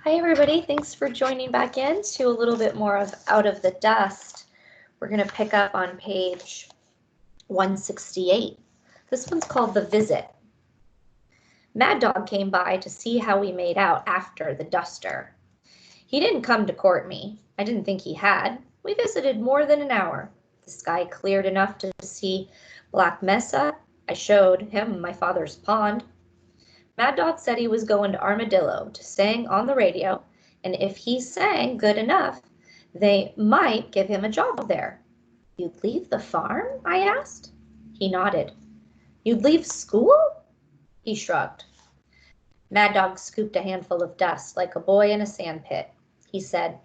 Hi everybody, thanks for joining back in to a little bit more of Out of the Dust. We're going to pick up on page 168. This one's called The Visit. Mad Dog came by to see how we made out after the duster. He didn't come to court me. I didn't think he had. We visited more than an hour. The sky cleared enough to see Black Mesa. I showed him my father's pond. Mad Dog said he was going to Armadillo to sing on the radio, and if he sang good enough, they might give him a job there. You'd leave the farm? I asked. He nodded. You'd leave school? He shrugged. Mad Dog scooped a handful of dust like a boy in a sandpit. He said,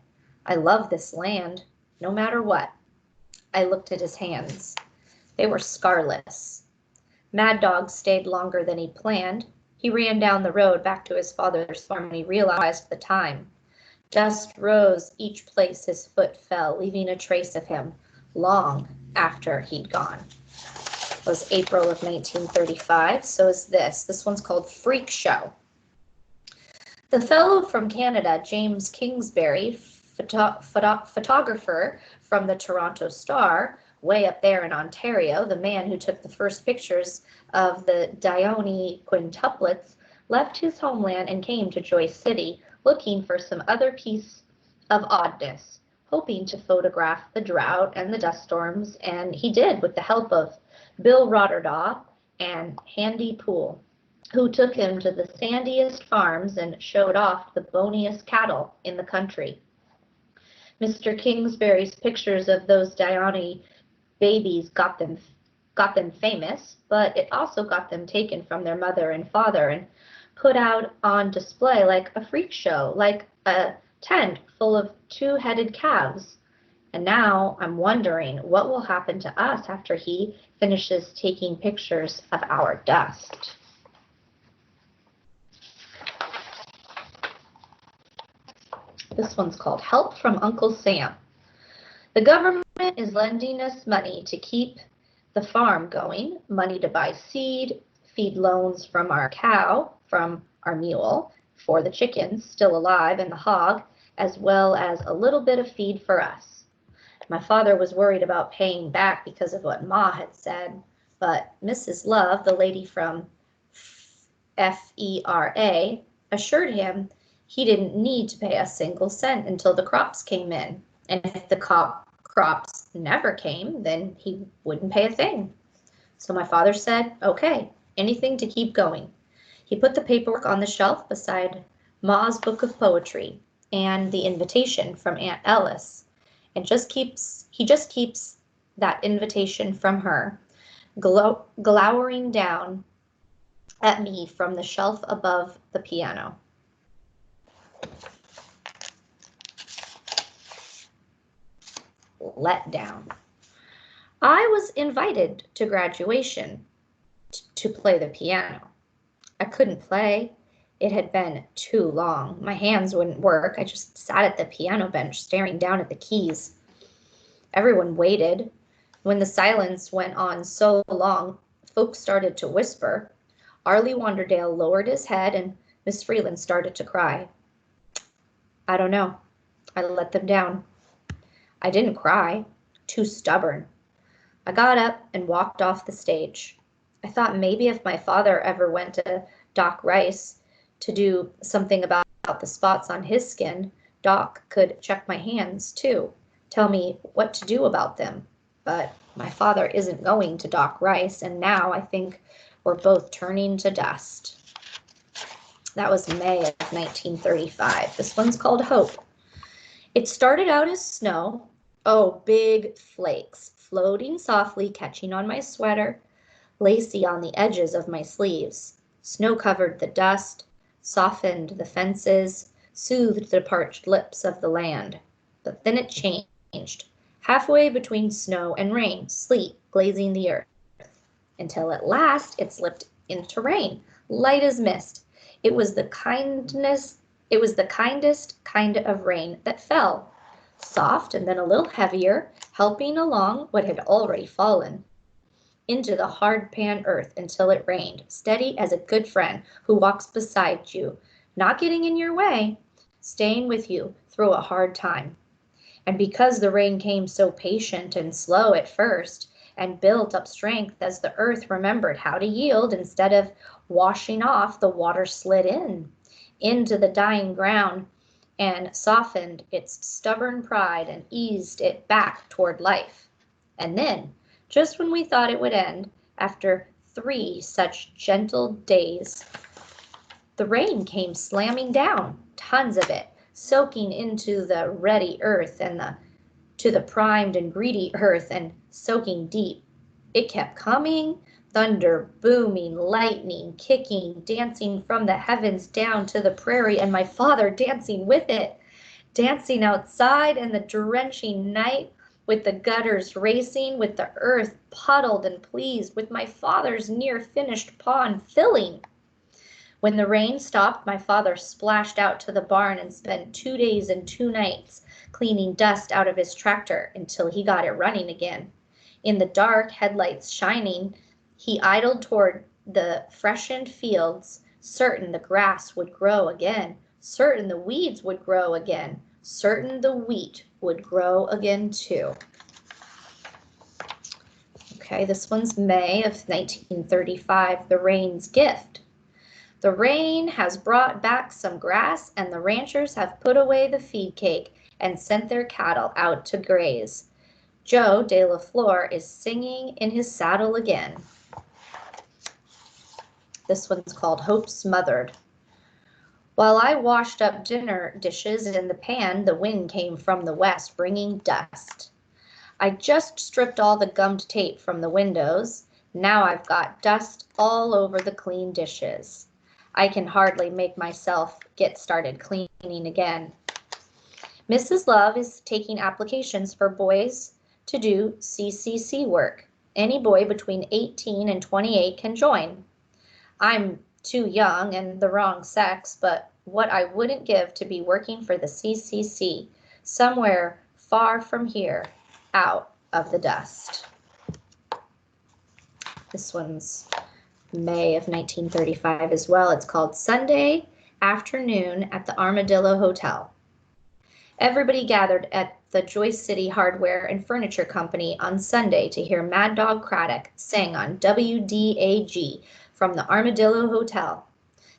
I love this land, no matter what. I looked at his hands. They were scarless. Mad Dog stayed longer than he planned. He ran down the road back to his father's farm and he realized the time. Dust rose each place his foot fell, leaving a trace of him long after he'd gone. It was April of 1935, so is this. This one's called Freak Show. The fellow from Canada, James Kingsbury, photographer from the Toronto Star, way up there in Ontario, the man who took the first pictures of the Dione quintuplets, left his homeland and came to Joyce City, looking for some other piece of oddness, hoping to photograph the drought and the dust storms, and he did with the help of Bill Rotterdaw and Handy Poole, who took him to the sandiest farms and showed off the boniest cattle in the country. Mr. Kingsbury's pictures of those Dione babies got them famous, but it also got them taken from their mother and father and put out on display like a freak show, like a tent full of two-headed calves. And now I'm wondering what will happen to us after he finishes taking pictures of our dust. This one's called Help from Uncle Sam. The government is lending us money to keep the farm going, money to buy seed, feed loans from our cow, from our mule, for the chickens still alive and the hog, as well as a little bit of feed for us. My father was worried about paying back because of what Ma had said, but Mrs. Love, the lady from FERA, assured him he didn't need to pay a single cent until the crops came in. And if the crops never came, then he wouldn't pay a thing. So my father said, okay, anything to keep going. He put the paperwork on the shelf beside Ma's book of poetry and the invitation from Aunt Ellis, and he just keeps that invitation from her glowering down at me from the shelf above the piano. Let down. I was invited to graduation to play the piano. I couldn't play. It had been too long. My hands wouldn't work. I just sat at the piano bench staring down at the keys. Everyone waited. When the silence went on so long, folks started to whisper. Arlie Wanderdale lowered his head and Miss Freeland started to cry. I don't know. I let them down. I didn't cry. Too stubborn. I got up and walked off the stage. I thought maybe if my father ever went to Doc Rice to do something about the spots on his skin, Doc could check my hands too, tell me what to do about them. But my father isn't going to Doc Rice, and now I think we're both turning to dust. That was May of 1935. This one's called Hope. It started out as snow, big flakes, floating softly, catching on my sweater, lacy on the edges of my sleeves. Snow covered the dust, softened the fences, soothed the parched lips of the land. But then it changed, halfway between snow and rain, sleet glazing the earth, until at last it slipped into rain, light as mist. It was the kindest kind of rain that fell, soft and then a little heavier, helping along what had already fallen into the hard pan earth until it rained, steady as a good friend who walks beside you, not getting in your way, staying with you through a hard time. And because the rain came so patient and slow at first, and built up strength as the earth remembered how to yield, instead of washing off, the water slid into the dying ground and softened its stubborn pride and eased it back toward life. And then, just when we thought it would end, after 3 such gentle days, the rain came slamming down, tons of it, soaking into the ready earth and to the primed and greedy earth and soaking deep. It kept coming, thunder booming, lightning kicking, dancing from the heavens down to the prairie, and my father dancing with it, dancing outside in the drenching night, with the gutters racing, with the earth puddled and pleased, with my father's near-finished pond filling. When the rain stopped, my father splashed out to the barn and spent 2 days and 2 nights cleaning dust out of his tractor until he got it running again. In the dark, headlights shining, he idled toward the freshened fields, certain the grass would grow again, certain the weeds would grow again, certain the wheat would grow again too. Okay, this one's May of 1935, The Rain's Gift. The rain has brought back some grass, and the ranchers have put away the feed cake and sent their cattle out to graze. Joe de la Flor is singing in his saddle again. This one's called Hope Smothered. While I washed up dinner dishes in the pan, the wind came from the west, bringing dust. I just stripped all the gummed tape from the windows. Now I've got dust all over the clean dishes. I can hardly make myself get started cleaning again. Mrs. Love is taking applications for boys to do CCC work. Any boy between 18 and 28 can join. I'm too young and the wrong sex, but what I wouldn't give to be working for the CCC, somewhere far from here, out of the dust. This one's May of 1935 as well. It's called Sunday Afternoon at the Armadillo Hotel. Everybody gathered at the Joyce City Hardware and Furniture Company on Sunday to hear Mad Dog Craddock sing on WDAG from the Armadillo Hotel.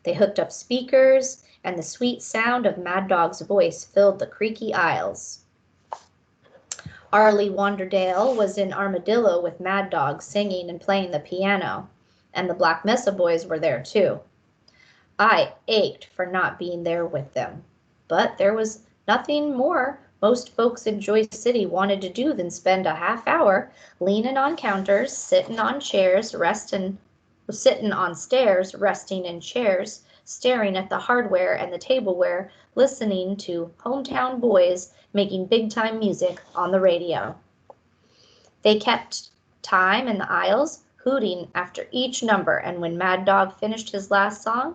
They hooked up speakers, and the sweet sound of Mad Dog's voice filled the creaky aisles. Arlie Wanderdale was in Armadillo with Mad Dog singing and playing the piano, and the Black Mesa boys were there too. I ached for not being there with them, but there was nothing more most folks in Joyce City wanted to do than spend a half hour leaning on counters, sitting on stairs, resting in chairs, staring at the hardware and the tableware, listening to hometown boys making big-time music on the radio. They kept time in the aisles, hooting after each number, and when Mad Dog finished his last song,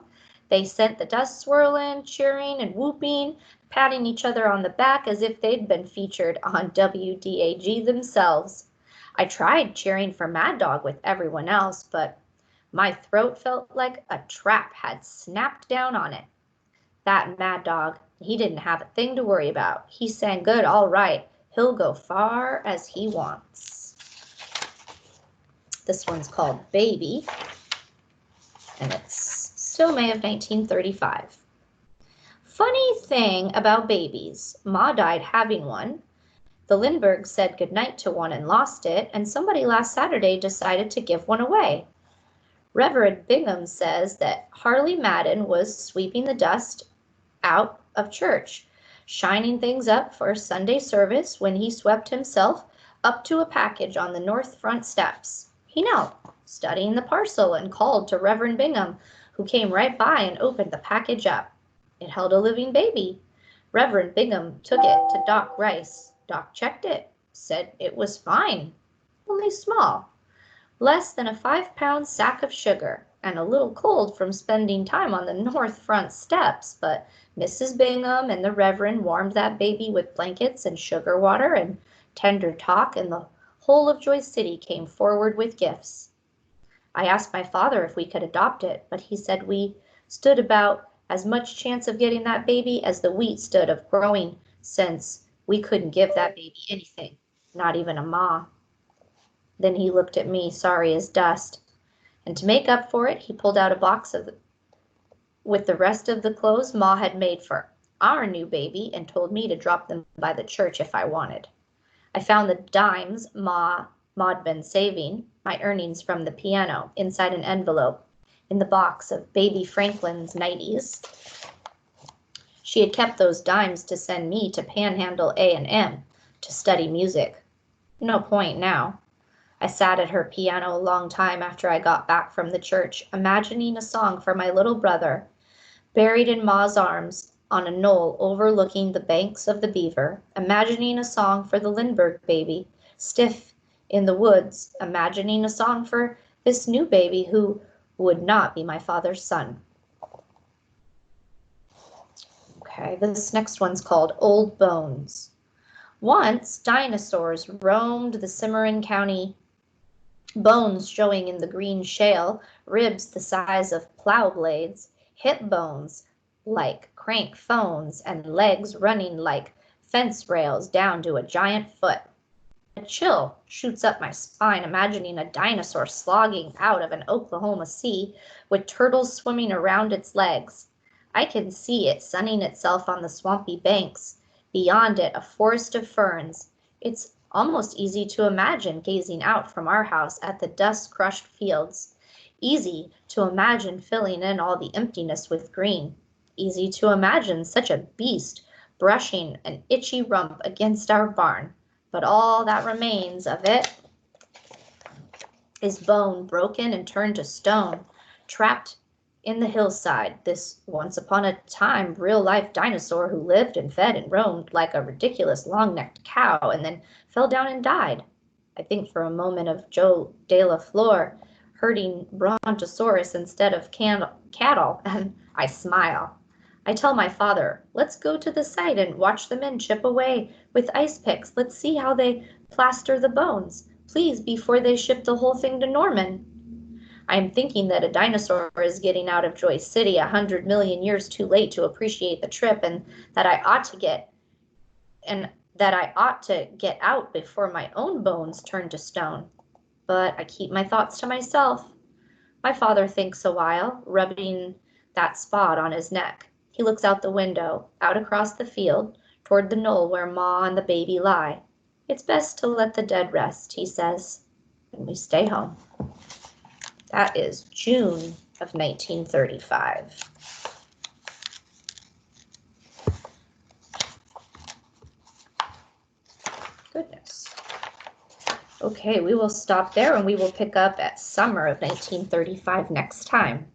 they sent the dust swirling, cheering and whooping, patting each other on the back as if they'd been featured on WDAG themselves. I tried cheering for Mad Dog with everyone else, but my throat felt like a trap had snapped down on it. That Mad Dog, he didn't have a thing to worry about. He sang good, all right. He'll go far as he wants. This one's called Baby, and it's still May of 1935. Funny thing about babies, Ma died having one. The Lindberghs said goodnight to one and lost it, and somebody last Saturday decided to give one away. Reverend Bingham says that Harley Madden was sweeping the dust out of church, shining things up for Sunday service when he swept himself up to a package on the north front steps. He knelt, studying the parcel, and called to Reverend Bingham, who came right by and opened the package up. It held a living baby. Reverend Bingham took it to Doc Rice. Doc checked it, said it was fine, only small. Less than a 5-pound sack of sugar, and a little cold from spending time on the north front steps, but Mrs. Bingham and the Reverend warmed that baby with blankets and sugar water and tender talk, and the whole of Joyce City came forward with gifts. I asked my father if we could adopt it, but he said we stood about as much chance of getting that baby as the wheat stood of growing, since we couldn't give that baby anything, not even a ma. Then he looked at me, sorry as dust, and to make up for it, he pulled out a box with the rest of the clothes Ma had made for our new baby and told me to drop them by the church if I wanted. I found the dimes Ma'd been saving, my earnings from the piano, inside an envelope in the box of baby Franklin's nighties. She had kept those dimes to send me to Panhandle A&M to study music. No point now. I sat at her piano a long time after I got back from the church, imagining a song for my little brother, buried in Ma's arms on a knoll overlooking the banks of the Beaver, imagining a song for the Lindbergh baby, stiff in the woods, imagining a song for this new baby who would not be my father's son. Okay, this next one's called Old Bones. Once, dinosaurs roamed the Cimarron County, bones showing in the green shale, ribs the size of plow blades, hip bones like crank phones, and legs running like fence rails down to a giant foot. A chill shoots up my spine, imagining a dinosaur slogging out of an Oklahoma sea with turtles swimming around its legs. I can see it sunning itself on the swampy banks. Beyond it, a forest of ferns. It's almost easy to imagine gazing out from our house at the dust-crushed fields. Easy to imagine filling in all the emptiness with green. Easy to imagine such a beast brushing an itchy rump against our barn. But all that remains of it is bone broken and turned to stone, trapped in the hillside, this once upon a time real-life dinosaur who lived and fed and roamed like a ridiculous long-necked cow and then fell down and died. I think for a moment of Joe De La Flor herding Brontosaurus instead of cattle, and I smile. I tell my father, let's go to the site and watch the men chip away with ice picks. Let's see how they plaster the bones, please, before they ship the whole thing to Norman. I am thinking that a dinosaur is getting out of Joy City 100 million years too late to appreciate the trip, and that I ought to get out before my own bones turn to stone. But I keep my thoughts to myself. My father thinks a while, rubbing that spot on his neck. He looks out the window, out across the field, toward the knoll where Ma and the baby lie. It's best to let the dead rest, he says, and we stay home. That is June of 1935. Goodness. Okay, we will stop there and we will pick up at summer of 1935 next time.